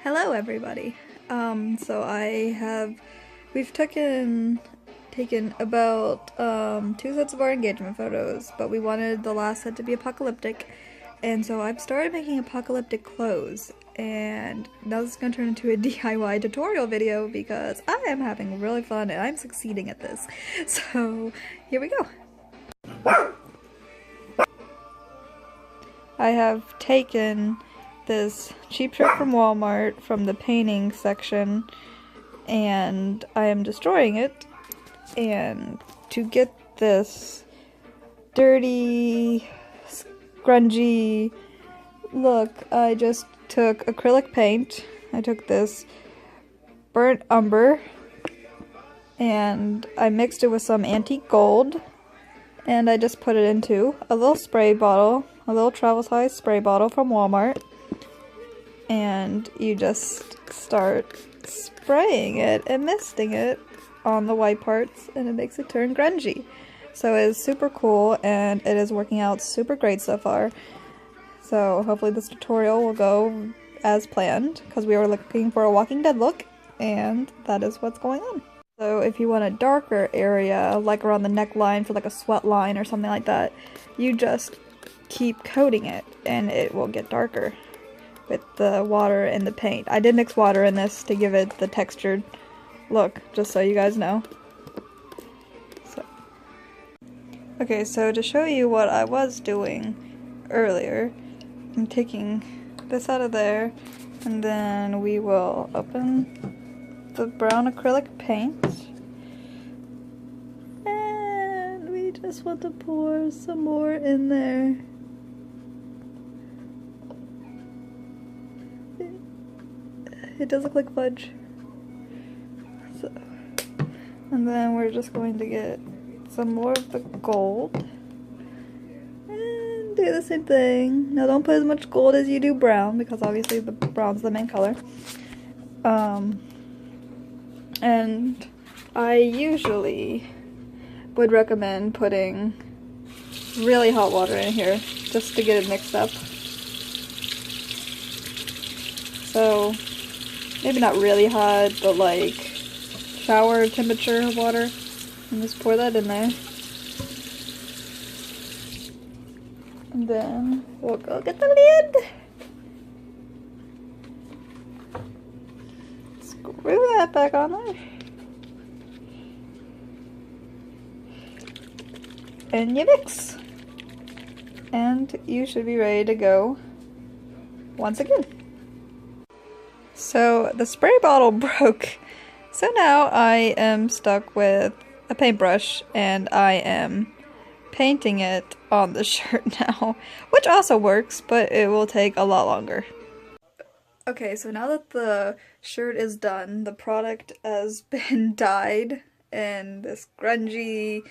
Hello everybody. We've taken about 2 sets of our engagement photos, but we wanted the last set to be apocalyptic, and so I've started making apocalyptic clothes, and now this is going to turn into a DIY tutorial video because I am having really fun and I'm succeeding at this. So here we go. I have taken this cheap shirt from Walmart from the painting section and I am destroying it, and to get this dirty, grungy look I just took acrylic paint. I took this burnt umber and I mixed it with some antique gold and I just put it into a little spray bottle, a little travel size spray bottle from Walmart. And you just start spraying it and misting it on the white parts and it makes it turn grungy. So it is super cool and it is working out super great so far. So hopefully this tutorial will go as planned because we were looking for a Walking Dead look and that is what's going on. So if you want a darker area, like around the neckline for like a sweat line or something like that, you just keep coating it and it will get darker with the water and the paint. I did mix water in this to give it the textured look, just so you guys know. Okay, so to show you what I was doing earlier, I'm taking this out of there, and then we will open the brown acrylic paint, and we just want to pour some more in there. It does look like fudge. So, and then we're just going to get some more of the gold and do the same thing. Now don't put as much gold as you do brown because obviously the brown's the main color. And I usually would recommend putting really hot water in here just to get it mixed up. So maybe not really hot, but like shower temperature water. And just pour that in there. And then we'll go get the lid. Screw that back on there. And you mix. And you should be ready to go once again. So the spray bottle broke, so now I am stuck with a paintbrush and I am painting it on the shirt now, which also works, but it will take a lot longer. Okay, so now that the shirt is done, the product has been dyed in this grungy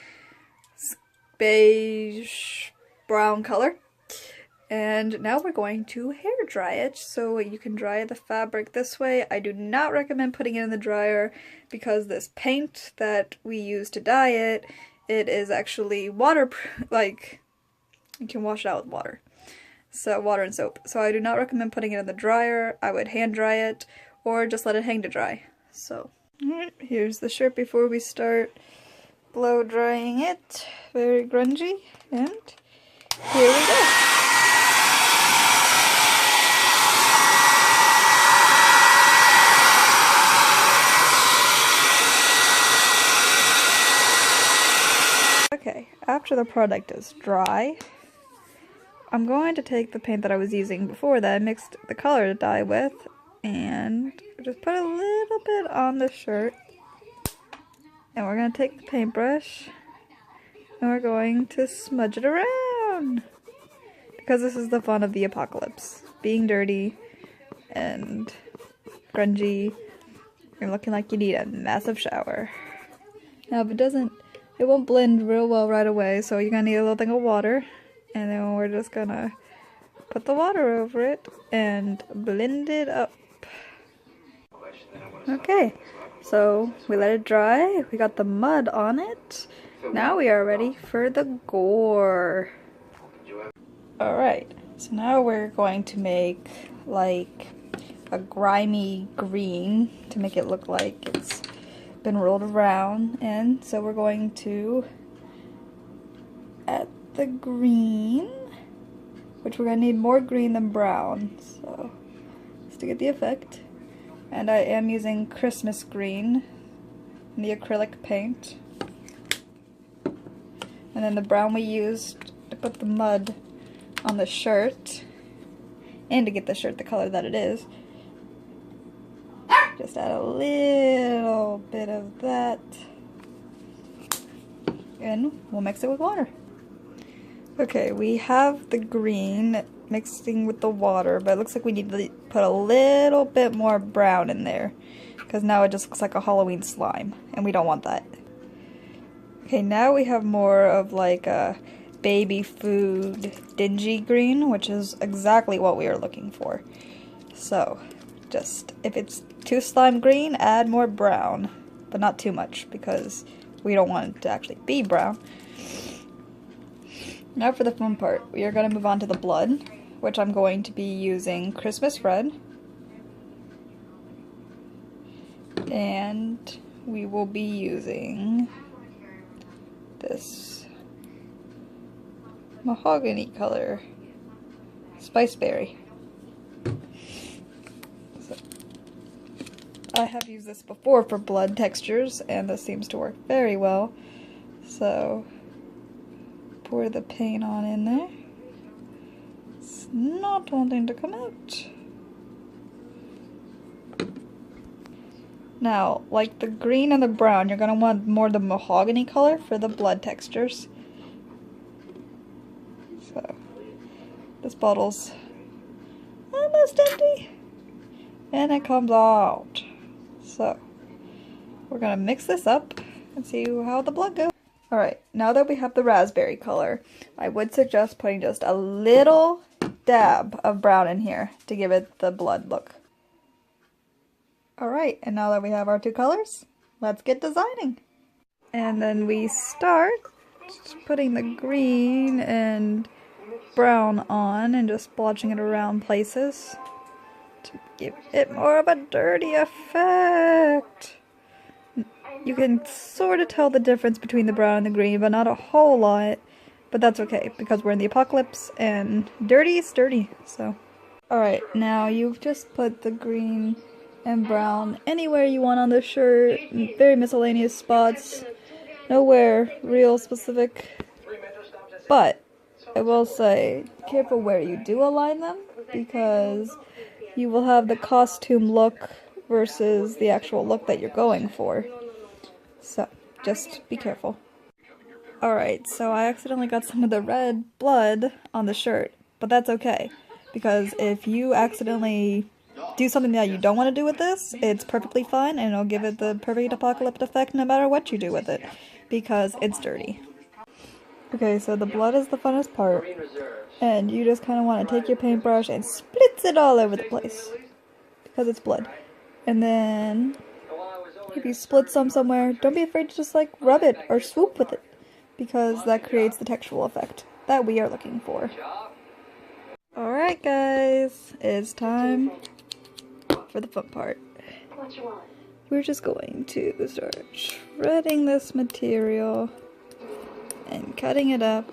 beige brown color. And now we're going to hair dry it, so you can dry the fabric this way. I do not recommend putting it in the dryer because this paint that we use to dye it, it is actually waterproof, like you can wash it out with water. So water and soap. So I do not recommend putting it in the dryer. I would hand dry it or just let it hang to dry. So alright, here's the shirt before we start blow drying it. Very grungy, and here we go. Okay, after the product is dry, I'm going to take the paint that I was using before that I mixed the color to dye with and just put a little bit on the shirt. And we're going to take the paintbrush and we're going to smudge it around. Because this is the fun of the apocalypse. Being dirty and grungy and looking like you need a massive shower. Now if it won't blend real well right away, so you're gonna need a little thing of water, and then we're just gonna put the water over it and blend it up. Okay, so we let it dry, we got the mud on it, now we are ready for the gore. Alright, so now we're going to make like a grimy green to make it look like it's been rolled around. And so we're going to add the green, which we're going to need more green than brown, so just to get the effect. And I am using Christmas green in the acrylic paint. And then the brown we used to put the mud on the shirt, and to get the shirt the color that it is. Just add a little bit of that, and we'll mix it with water. Okay, we have the green mixing with the water, but it looks like we need to put a little bit more brown in there, because now it just looks like a Halloween slime, and we don't want that. Okay, now we have more of like a baby food dingy green, which is exactly what we are looking for. So, just, if it's too slime green, add more brown, but not too much, because we don't want it to actually be brown. Now for the fun part, we are going to move on to the blood, which I'm going to be using Christmas red. And we will be using this mahogany color, spiceberry. So, I have used this before for blood textures, and this seems to work very well. So, pour the paint on in there. It's not wanting to come out. Now, like the green and the brown, you're going to want more the mahogany color for the blood textures. So, this bottle's almost empty, and it comes out. So, we're going to mix this up and see how the blood goes. Alright, now that we have the raspberry color, I would suggest putting just a little dab of brown in here to give it the blood look. Alright, and now that we have our two colors, let's get designing. And then we start putting the green and brown on and just splotching it around places to give it more of a dirty effect. You can sort of tell the difference between the brown and the green, but not a whole lot. But that's okay, because we're in the apocalypse, and dirty is dirty, so. Alright, now you've just put the green and brown anywhere you want on the shirt, very miscellaneous spots, nowhere real specific. But, I will say, careful where you do align them, because you will have the costume look versus the actual look that you're going for. So, just be careful. Alright, so I accidentally got some of the red blood on the shirt, but that's okay, because if you accidentally do something that you don't want to do with this, it's perfectly fine, and it'll give it the perfect apocalyptic effect no matter what you do with it, because it's dirty. Okay, so the blood is the funnest part, and you just kind of want to take your paintbrush and splitz it all over the place, because it's blood. And then, if you split some somewhere, don't be afraid to just like rub it or swoop with it, because that creates the textural effect that we are looking for. Alright guys, it's time for the fun part. We're just going to start shredding this material and cutting it up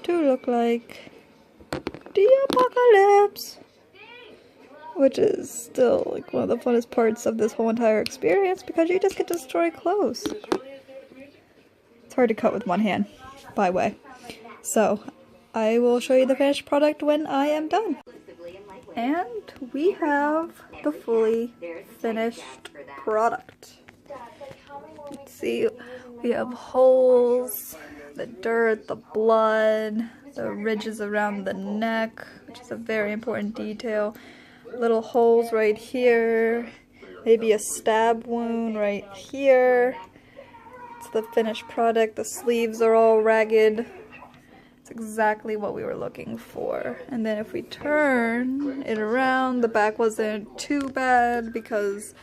to look like the apocalypse, which is still like one of the funnest parts of this whole entire experience, because you just get to destroy clothes. It's hard to cut with one hand, by the way. So, I will show you the finished product when I am done. And we have the fully finished product. Let's see, we have holes, the dirt, the blood, the ridges around the neck, which is a very important detail. Little holes right here, maybe a stab wound right here. It's the finished product. The sleeves are all ragged. It's exactly what we were looking for. And then if we turn it around, the back wasn't too bad because,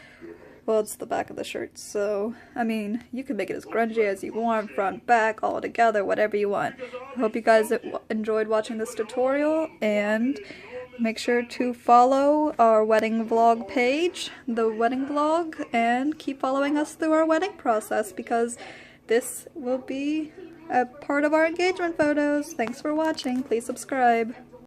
well, it's the back of the shirt. So, I mean, you can make it as grungy as you want, front, back, all together, whatever you want. I hope you guys enjoyed watching this tutorial, and Make sure to follow our wedding vlog page, the wedding vlog, and keep following us through our wedding process because this will be a part of our engagement photos. Thanks for watching. Please subscribe.